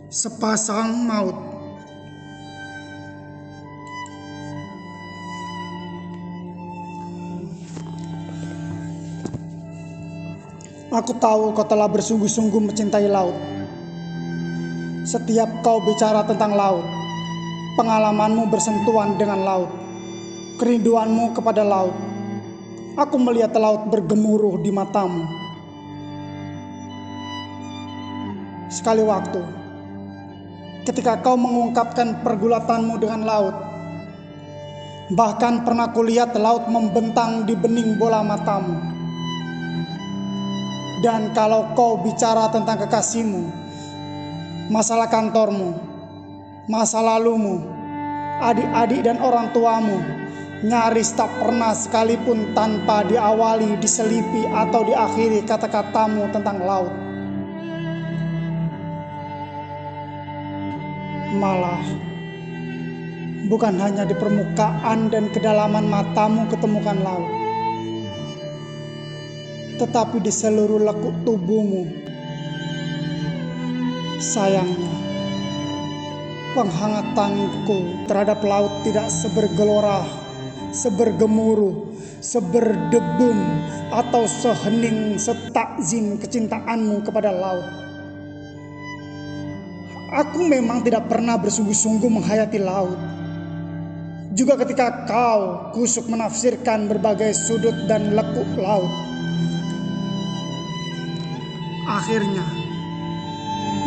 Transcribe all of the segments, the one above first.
Sepasang maut. Aku tahu kau telah bersungguh-sungguh mencintai laut. Setiap kau bicara tentang laut, pengalamanmu bersentuhan dengan laut, kerinduanmu kepada laut. Aku melihat laut bergemuruh di matamu. Sekali waktu, ketika kau mengungkapkan pergulatanmu dengan laut, bahkan pernah kulihat laut membentang di bening bola matamu. Dan kalau kau bicara tentang kekasihmu, masalah kantormu, masa lalumu, adik-adik dan orang tuamu, nyaris tak pernah sekalipun tanpa diawali, diselipi atau diakhiri kata-katamu tentang laut. Malah, bukan hanya di permukaan dan kedalaman matamu ketemukan laut, tetapi di seluruh lekuk tubuhmu. Sayangnya, penghangatanku terhadap laut tidak sebergelora, sebergemuruh, seberdebum, atau sehening setakzim kecintaanmu kepada laut. Aku memang tidak pernah bersungguh-sungguh menghayati laut. Juga ketika kau kusuk menafsirkan berbagai sudut dan lekuk laut. Akhirnya,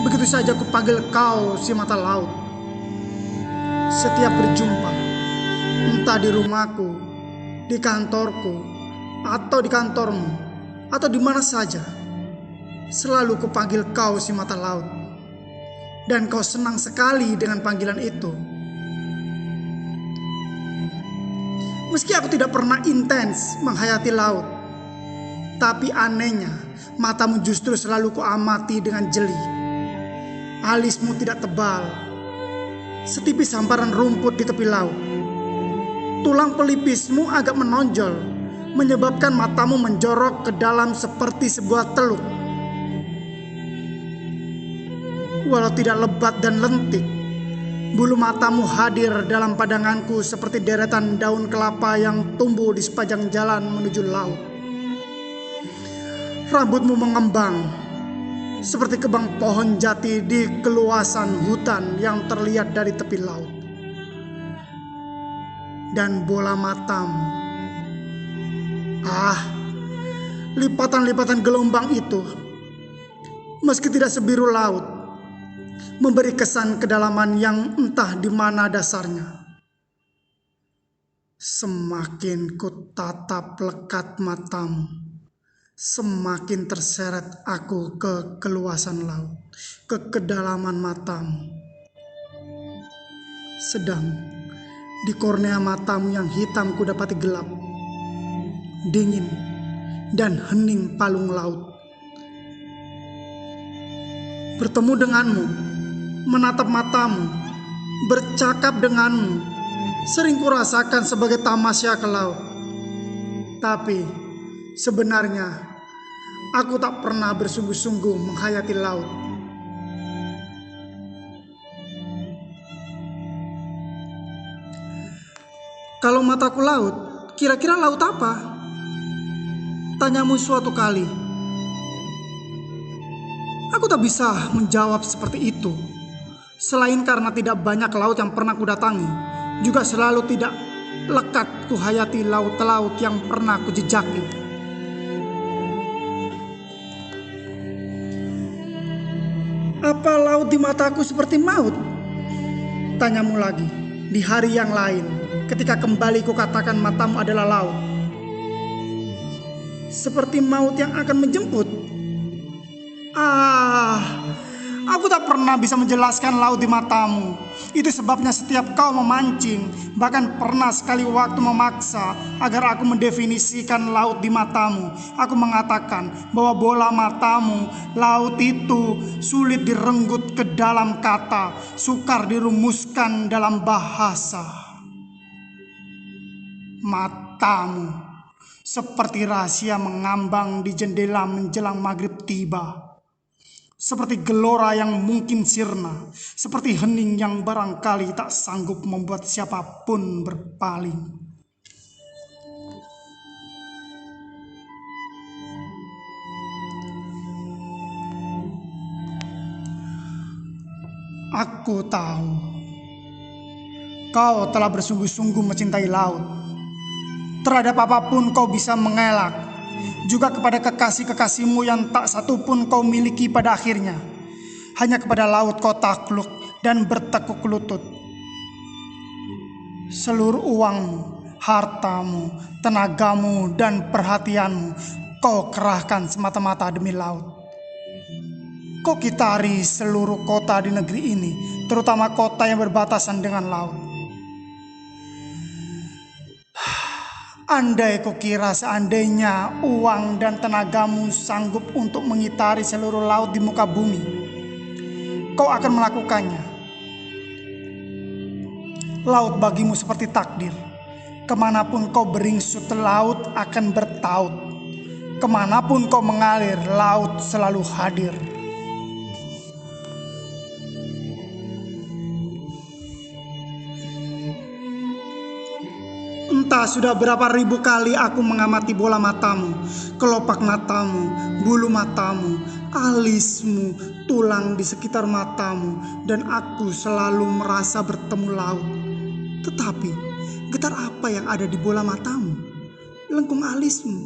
begitu saja kupanggil kau si mata laut. Setiap berjumpa, entah di rumahku, di kantorku, atau di kantormu, atau di mana saja, selalu kupanggil kau si mata laut. Dan kau senang sekali dengan panggilan itu. Meski aku tidak pernah intens menghayati laut, tapi anehnya matamu justru selalu kuamati dengan jeli. Alismu tidak tebal, setipis hamparan rumput di tepi laut. Tulang pelipismu agak menonjol, menyebabkan matamu menjorok ke dalam seperti sebuah teluk. Walau tidak lebat dan lentik, bulu matamu hadir dalam pandanganku seperti deretan daun kelapa yang tumbuh di sepanjang jalan menuju laut. Rambutmu mengembang seperti kebang pohon jati di keluasan hutan yang terlihat dari tepi laut. Dan bola matamu, lipatan-lipatan gelombang itu, meski tidak sebiru laut, memberi kesan kedalaman yang entah di mana dasarnya. Semakin ku tatap lekat matamu, semakin terseret aku ke keluasan laut, ke kedalaman matamu. Sedang di kornea matamu yang hitam ku dapati gelap, dingin, dan hening palung laut. Bertemu denganmu, menatap matamu, bercakap denganmu, sering kurasakan sebagai tamasya ke laut. Tapi sebenarnya aku tak pernah bersungguh-sungguh menghayati laut. Kalau mataku laut, kira-kira laut apa? Tanyamu suatu kali. Aku tak bisa menjawab seperti itu. Selain karena tidak banyak laut yang pernah kudatangi, juga selalu tidak lekat kuhayati laut-laut yang pernah kujejaki. Apa laut di mataku seperti maut? Tanyamu lagi di hari yang lain, ketika kembali kukatakan matamu adalah laut. Seperti maut yang akan menjemput. Aku tak pernah bisa menjelaskan laut di matamu. Itu sebabnya setiap kau memancing, bahkan pernah sekali waktu memaksa agar aku mendefinisikan laut di matamu. Aku mengatakan bahwa bola matamu, laut itu sulit direnggut ke dalam kata, sukar dirumuskan dalam bahasa. Matamu seperti rahasia mengambang di jendela menjelang maghrib tiba. seperti gelora yang mungkin sirna, seperti hening yang barangkali tak sanggup membuat siapapun berpaling. Aku tahu kau telah bersungguh-sungguh mencintai laut. Terhadap apapun kau bisa mengelak, juga kepada kekasih-kekasihmu yang tak satu pun kau miliki pada akhirnya. Hanya kepada laut kau takluk dan bertekuk lutut. Seluruh uangmu, hartamu, tenagamu, dan perhatianmu kau kerahkan semata-mata demi laut. Kau kitari seluruh kota di negeri ini, terutama kota yang berbatasan dengan laut. Andai kau kira seandainya uang dan tenagamu sanggup untuk mengitari seluruh laut di muka bumi, kau akan melakukannya. Laut bagimu seperti takdir. Kemanapun kau beringsut, laut akan bertaut. Kemanapun kau mengalir, laut selalu hadir. Entah sudah berapa ribu kali aku mengamati bola matamu, kelopak matamu, bulu matamu, alismu, tulang di sekitar matamu, dan aku selalu merasa bertemu laut. Tetapi getar apa yang ada di bola matamu, lengkung alismu,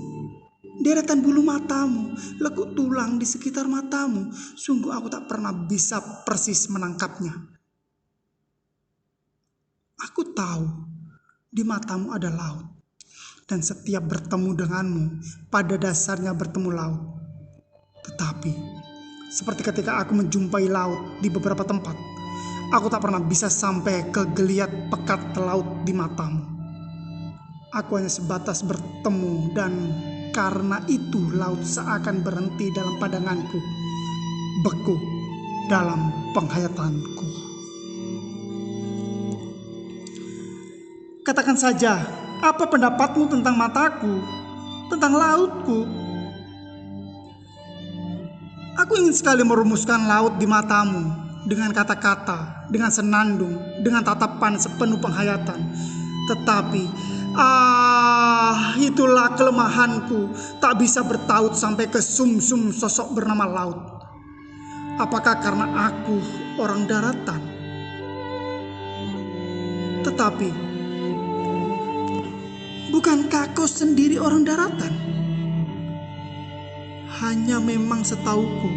deretan bulu matamu, lekuk tulang di sekitar matamu, sungguh aku tak pernah bisa persis menangkapnya. Aku tahu di matamu ada laut, dan setiap bertemu denganmu pada dasarnya bertemu laut. Tetapi seperti ketika aku menjumpai laut di beberapa tempat, aku tak pernah bisa sampai ke geliat pekat laut di matamu. Aku hanya sebatas bertemu, dan karena itu laut seakan berhenti dalam pandanganku, beku dalam penghayatanku. Katakan saja, apa pendapatmu tentang mataku, tentang lautku? Aku ingin sekali merumuskan laut di matamu dengan kata-kata, dengan senandung, dengan tatapan sepenuh penghayatan. Tetapi, itulah kelemahanku, tak bisa bertaut sampai ke sumsum sosok bernama laut. Apakah karena aku orang daratan? Tetapi bukankah kau sendiri orang daratan? Hanya memang setauku,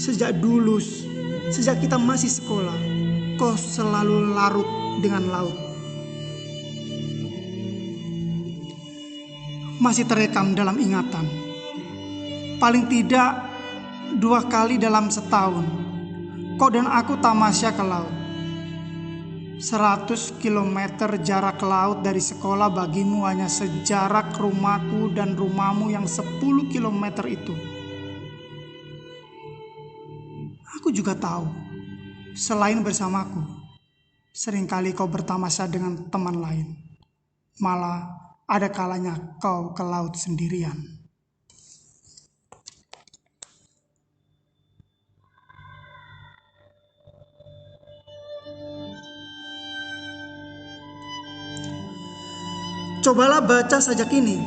sejak dulu, sejak kita masih sekolah, kau selalu larut dengan laut. Masih terekam dalam ingatan. Paling tidak 2 kali dalam setahun, kau dan aku tamasya ke laut. 100 km jarak laut dari sekolah bagimu hanya sejarak rumahku dan rumahmu yang 10 km itu. Aku juga tahu, selain bersamaku, seringkali kau bertamasya dengan teman lain. Malah ada kalanya kau ke laut sendirian. Cobalah baca sajak ini,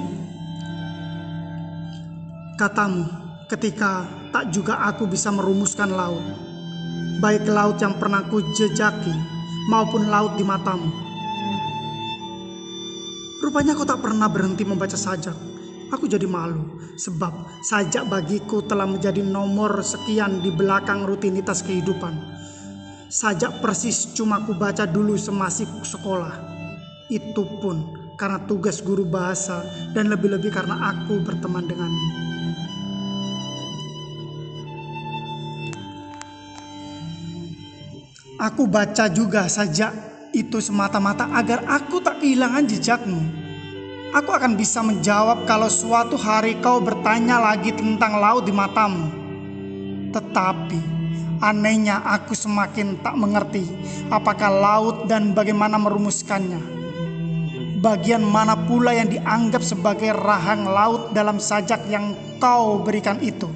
katamu, ketika tak juga aku bisa merumuskan laut, baik laut yang pernah ku jejaki maupun laut di matamu. Rupanya kau tak pernah berhenti membaca sajak. Aku jadi malu, sebab sajak bagiku telah menjadi nomor sekian di belakang rutinitas kehidupan. Sajak persis cuma ku baca dulu semasih sekolah. Itu pun karena tugas guru bahasa, dan lebih-lebih karena aku berteman denganmu. Aku baca juga sajak itu semata-mata agar aku tak kehilangan jejakmu. Aku akan bisa menjawab kalau suatu hari kau bertanya lagi tentang laut di matamu. Tetapi anehnya aku semakin tak mengerti apakah laut dan bagaimana merumuskannya. Bagian mana pula yang dianggap sebagai rahang laut dalam sajak yang kau berikan itu?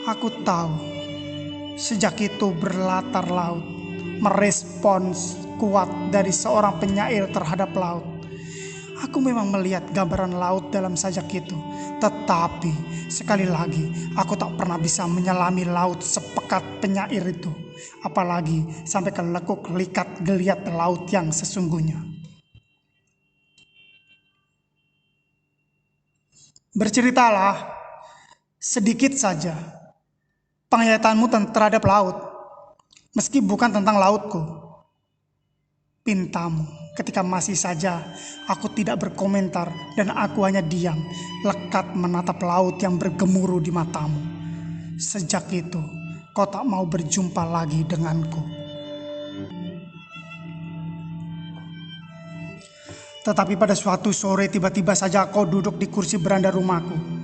Aku tahu sejak itu berlatar laut, merespons kuat dari seorang penyair terhadap laut. Aku memang melihat gambaran laut dalam sajak itu, tetapi sekali lagi aku tak pernah bisa menyelami laut sepekat penyair itu, apalagi sampai ke lekuk likat geliat laut yang sesungguhnya. Berceritalah sedikit saja penghayatanmu terhadap laut, meski bukan tentang lautku. Pintamu ketika masih saja aku tidak berkomentar dan aku hanya diam, lekat menatap laut yang bergemuruh di matamu. Sejak itu kau tak mau berjumpa lagi denganku. Tetapi pada suatu sore tiba-tiba saja kau duduk di kursi beranda rumahku.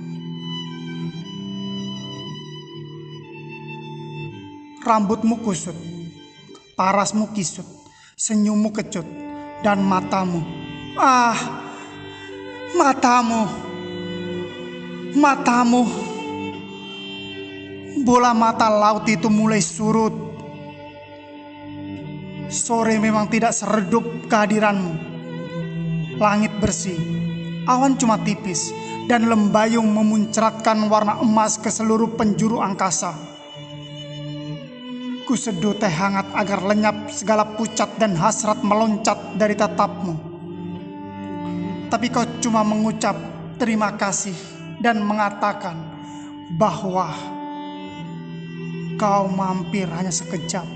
Rambutmu kusut, parasmu kisut, senyummu kecut, dan matamu, matamu, bola mata laut itu mulai surut. Sore memang tidak seredup kehadiranmu. Langit bersih, awan cuma tipis, dan lembayung memuncratkan warna emas ke seluruh penjuru angkasa. Kuseduh teh hangat agar lenyap segala pucat dan hasrat meloncat dari tatapmu. Tapi kau cuma mengucap terima kasih dan mengatakan bahwa kau mampir hanya sekejap.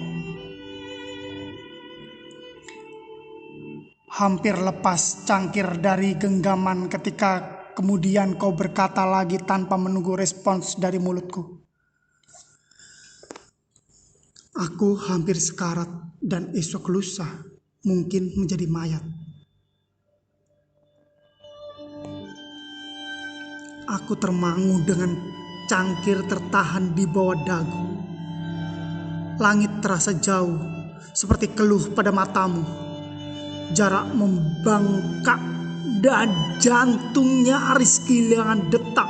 Hampir lepas cangkir dari genggaman ketika kemudian kau berkata lagi tanpa menunggu respons dari mulutku. Aku hampir sekarat dan esok lusa mungkin menjadi mayat. Aku termangu dengan cangkir tertahan di bawah dagu. Langit terasa jauh, seperti keluh pada matamu. Jarak membangkak dan jantung nyaris kehilangan detak.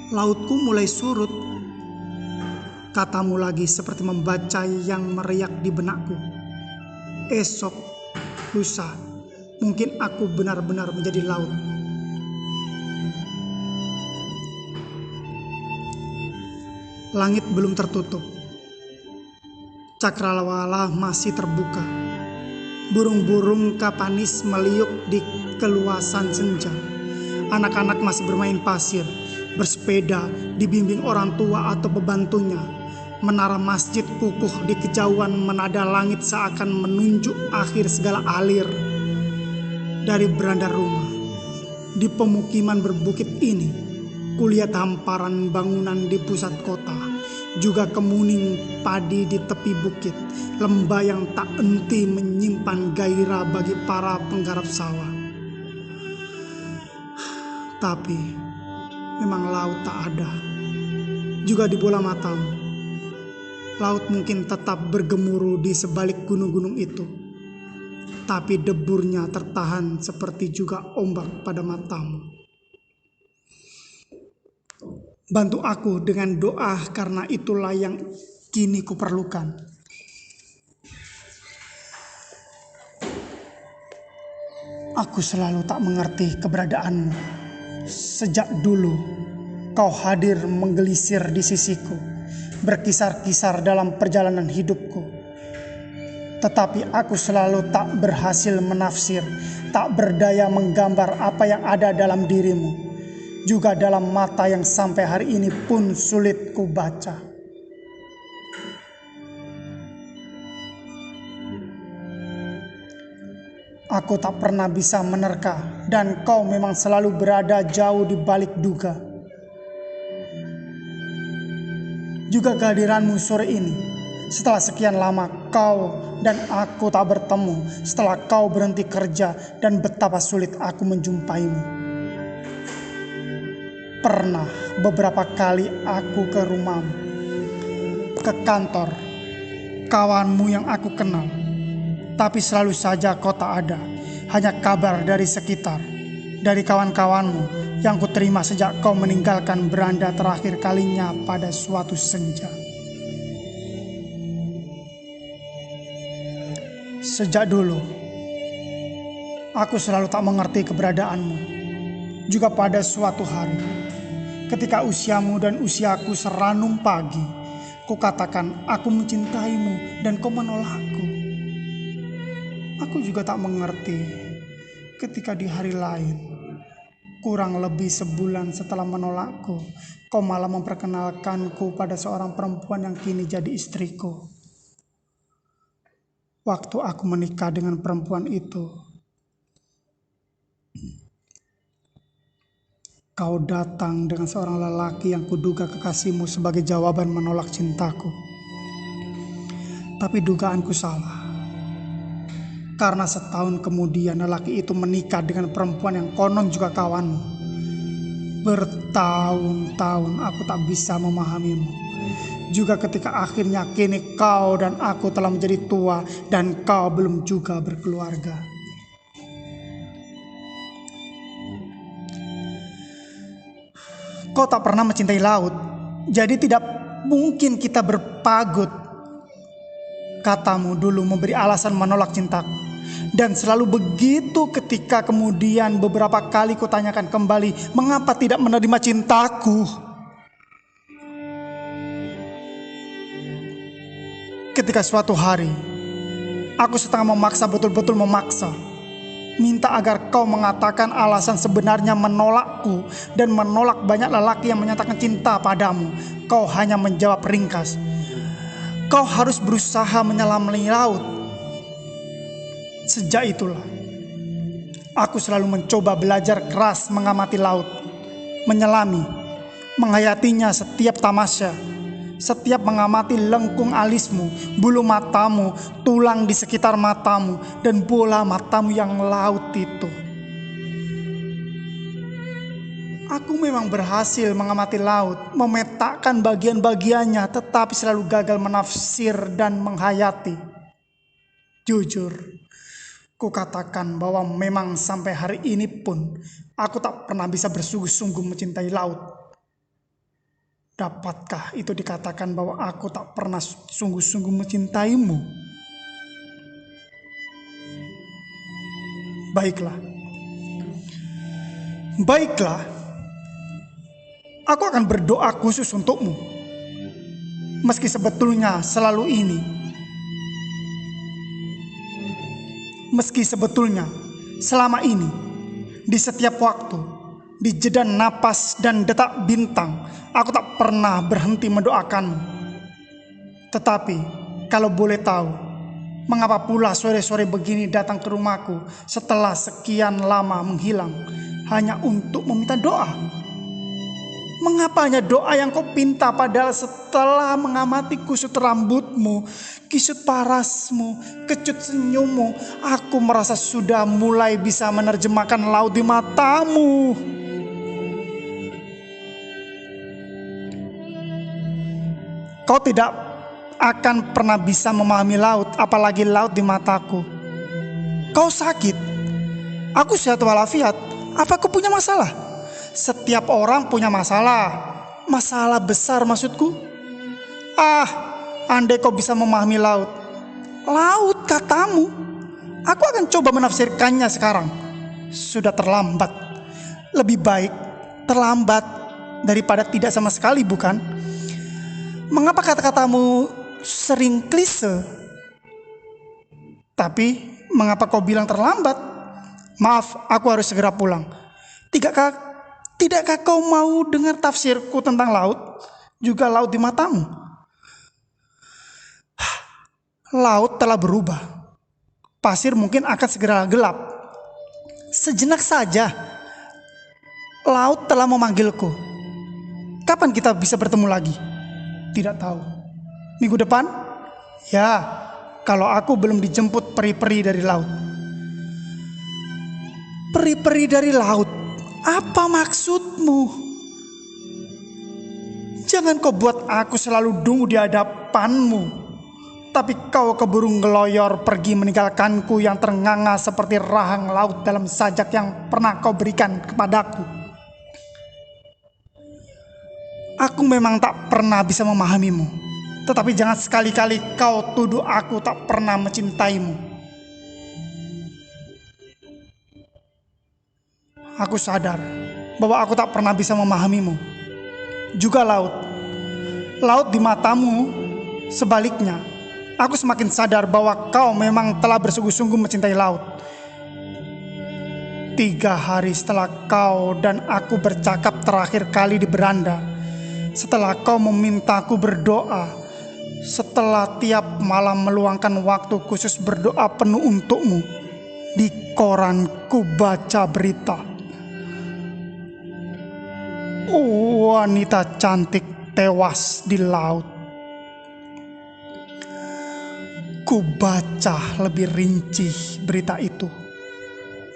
Lautku mulai surut, katamu lagi seperti membaca yang meriak di benakku. Esok, lusa, mungkin aku benar-benar menjadi laut. Langit belum tertutup. Cakrawala masih terbuka. Burung-burung kapanis meliuk di keluasan senja. Anak-anak masih bermain pasir, bersepeda dibimbing orang tua atau pembantunya. Menara masjid kukuh di kejauhan menada langit seakan menunjuk akhir segala alir. Dari beranda rumah, di pemukiman berbukit ini, kulihat hamparan bangunan di pusat kota, juga kemuning padi di tepi bukit, lembah yang tak henti menyimpan gairah bagi para penggarap sawah. Tapi memang laut tak ada, juga di bola matamu. Laut mungkin tetap bergemuruh di sebalik gunung-gunung itu, tapi deburnya tertahan seperti juga ombak pada matamu. Bantu aku dengan doa karena itulah yang kini kuperlukan. Aku selalu tak mengerti keberadaanmu. Sejak dulu kau hadir menggelisir di sisiku, berkisar-kisar dalam perjalanan hidupku. Tetapi aku selalu tak berhasil menafsir, tak berdaya menggambar apa yang ada dalam dirimu, juga dalam mata yang sampai hari ini pun sulit ku baca. Aku tak pernah bisa menerka, dan kau memang selalu berada jauh di balik duga. Juga kehadiranmu sore ini, setelah sekian lama kau dan aku tak bertemu, setelah kau berhenti kerja dan betapa sulit aku menjumpaimu. Pernah beberapa kali aku ke rumahmu, ke kantor, kawanmu yang aku kenal, tapi selalu saja kau tak ada. hanya kabar dari sekitar, dari kawan-kawanmu yang kuterima sejak kau meninggalkan beranda terakhir kalinya pada suatu senja. Sejak dulu, aku selalu tak mengerti keberadaanmu. Juga pada suatu hari, ketika usiamu dan usiaku seranum pagi, kukatakan aku mencintaimu dan kau menolakku. Aku juga tak mengerti ketika di hari lain, kurang lebih sebulan setelah menolakku, kau malah memperkenalkanku pada seorang perempuan yang kini jadi istriku. Waktu aku menikah dengan perempuan itu, kau datang dengan seorang lelaki yang kuduga kekasihmu sebagai jawaban menolak cintaku. Tapi dugaanku salah. Karena setahun kemudian lelaki itu menikah dengan perempuan yang konon juga kawanmu. Bertahun-tahun aku tak bisa memahamimu. Juga ketika akhirnya kini kau dan aku telah menjadi tua dan kau belum juga berkeluarga. Kau tak pernah mencintai laut, jadi tidak mungkin kita berpagut. Katamu dulu memberi alasan menolak cintaku. Dan selalu begitu ketika kemudian beberapa kali kutanyakan kembali mengapa tidak menerima cintaku. Ketika suatu hari, aku setengah memaksa, betul-betul memaksa. Minta agar kau mengatakan alasan sebenarnya menolakku dan menolak banyak lelaki yang menyatakan cinta padamu. Kau hanya menjawab ringkas, kau harus berusaha menyelami laut. Sejak itulah, aku selalu mencoba belajar keras mengamati laut, menyelami, menghayatinya setiap tamasya. Setiap mengamati lengkung alismu, bulu matamu, tulang di sekitar matamu, dan bola matamu yang laut itu. Aku memang berhasil mengamati laut, memetakan bagian-bagiannya, tetapi selalu gagal menafsir dan menghayati. Jujur, kukatakan bahwa memang sampai hari ini pun aku tak pernah bisa bersungguh-sungguh mencintai laut. Dapatkah itu dikatakan bahwa aku tak pernah sungguh-sungguh mencintaimu? Baiklah. Aku akan berdoa khusus untukmu. Meski sebetulnya selama ini, di setiap waktu, di jeda napas dan detak bintang, aku tak pernah berhenti mendoakanmu. Tetapi kalau boleh tahu, mengapa pula sore-sore begini datang ke rumahku setelah sekian lama menghilang hanya untuk meminta doa? Mengapa hanya doa yang kau pinta, padahal setelah mengamati kusut rambutmu, kisut parasmu, kecut senyummu, aku merasa sudah mulai bisa menerjemahkan laut di matamu. Kau tidak akan pernah bisa memahami laut, apalagi laut di mataku. Kau sakit, aku sehat walafiat. Apa kau punya masalah? Setiap orang punya masalah. Masalah besar maksudku. Andai kau bisa memahami laut. Laut katamu. Aku akan coba menafsirkannya sekarang. Sudah terlambat. Lebih baik terlambat daripada tidak sama sekali, bukan? Mengapa kata-katamu sering klise? Tapi mengapa kau bilang terlambat? Maaf, aku harus segera pulang. Tidakkah kau mau dengar tafsirku tentang laut? Juga laut di matamu. Laut telah berubah. Pasir mungkin akan segera gelap. Sejenak saja, laut telah memanggilku. Kapan kita bisa bertemu lagi? Tidak tahu. Minggu depan? Ya, kalau aku belum dijemput peri-peri dari laut. Peri-peri dari laut? Apa maksudmu? Jangan kau buat aku selalu dungu di hadapanmu. Tapi kau keburu ngeloyor pergi meninggalkanku yang ternganga seperti rahang laut dalam sajak yang pernah kau berikan kepadaku. Aku memang tak pernah bisa memahamimu, tetapi jangan sekali-kali kau tuduh aku tak pernah mencintaimu. Aku sadar bahwa aku tak pernah bisa memahamimu. Juga laut di matamu. Sebaliknya, aku semakin sadar bahwa kau memang telah bersungguh-sungguh mencintai laut. 3 hari setelah kau dan aku bercakap terakhir kali di beranda, setelah kau memintaku berdoa, setelah tiap malam meluangkan waktu khusus berdoa penuh untukmu, di koran ku baca berita wanita cantik tewas di laut. Ku baca lebih rinci berita itu,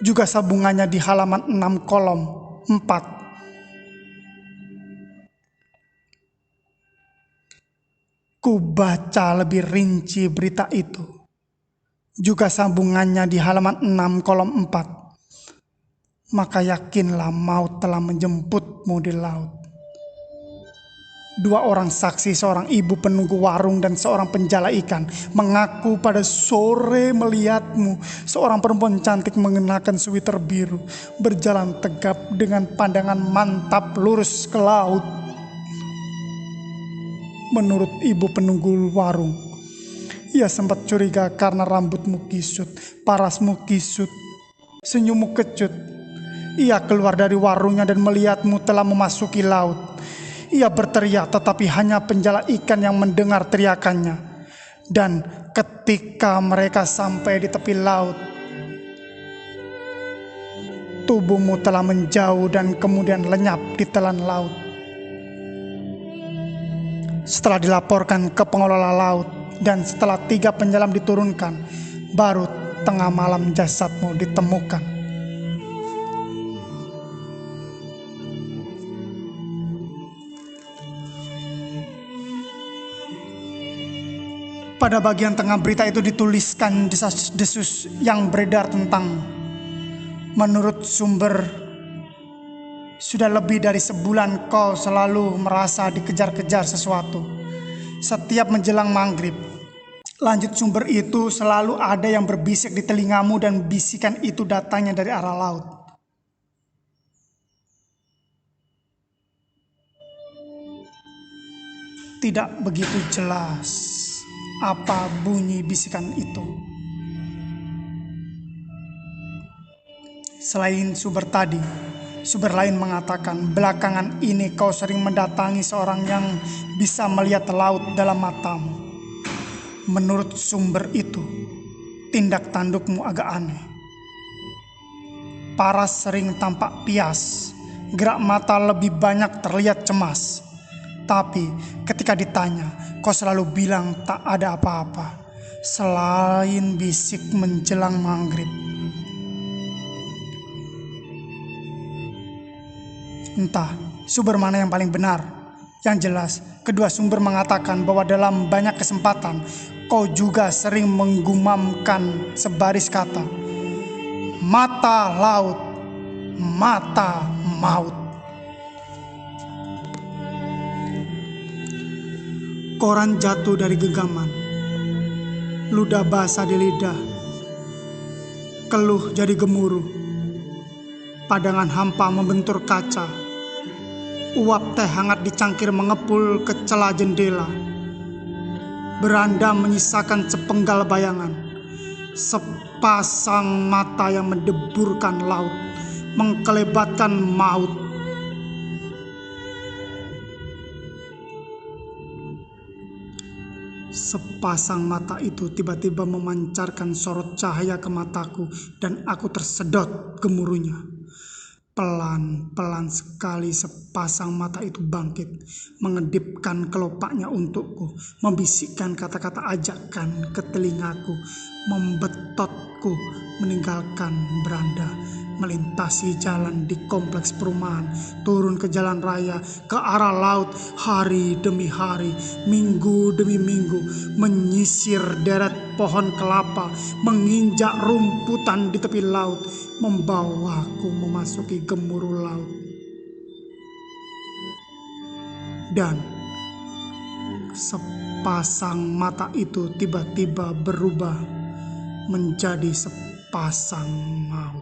juga sambungannya di halaman 6 kolom 4. Ku baca lebih rinci berita itu, juga sambungannya di halaman 6 kolom 4. Maka yakinlah maut telah menjemputmu di laut. 2 orang saksi, seorang ibu penunggu warung dan seorang penjala ikan, mengaku pada sore melihatmu, seorang perempuan cantik mengenakan sweater biru, berjalan tegap dengan pandangan mantap lurus ke laut. Menurut ibu penunggu warung, ia sempat curiga karena rambutmu kisut, parasmu kisut, senyummu kecut. Ia keluar dari warungnya dan melihatmu telah memasuki laut. Ia berteriak, tetapi hanya penjala ikan yang mendengar teriakannya. Dan ketika mereka sampai di tepi laut, tubuhmu telah menjauh dan kemudian lenyap di telan laut. Setelah dilaporkan ke pengelola laut dan setelah 3 penyelam diturunkan, baru tengah malam jasadmu ditemukan. Pada bagian tengah berita itu dituliskan desas-desus yang beredar tentang, menurut sumber, sudah lebih dari sebulan kau selalu merasa dikejar-kejar sesuatu. Setiap menjelang maghrib, lanjut sumber itu, selalu ada yang berbisik di telingamu dan bisikan itu datangnya dari arah laut. Tidak begitu jelas apa bunyi bisikan itu. Selain sumber tadi, sumber lain mengatakan belakangan ini kau sering mendatangi seorang yang bisa melihat laut dalam matamu. Menurut sumber itu, tindak tandukmu agak aneh. Paras sering tampak pias, gerak mata lebih banyak terlihat cemas. Tapi ketika ditanya, kau selalu bilang tak ada apa-apa, selain bisik menjelang maghrib. Entah sumber mana yang paling benar. Yang jelas, kedua sumber mengatakan bahwa dalam banyak kesempatan kau juga sering menggumamkan sebaris kata, mata laut, mata maut. Koran jatuh dari genggaman, ludah basah di lidah, keluh jadi gemuruh, padangan hampa membentur kaca, uap teh hangat di cangkir mengepul ke celah jendela, beranda menyisakan sepenggal bayangan, sepasang mata yang mendeburkan laut, mengkelebatkan maut. Sepasang mata itu tiba-tiba memancarkan sorot cahaya ke mataku dan aku tersedot gemuruhnya. Pelan-pelan sekali sepasang mata itu bangkit, mengedipkan kelopaknya untukku, membisikkan kata-kata ajakan ke telingaku, membetotku meninggalkan beranda, melintasi jalan di kompleks perumahan, turun ke jalan raya, ke arah laut, hari demi hari, minggu demi minggu, menyisir deret pohon kelapa, menginjak rumputan di tepi laut, membawaku memasuki gemuruh laut. Dan sepasang mata itu tiba-tiba berubah menjadi sepasang maut.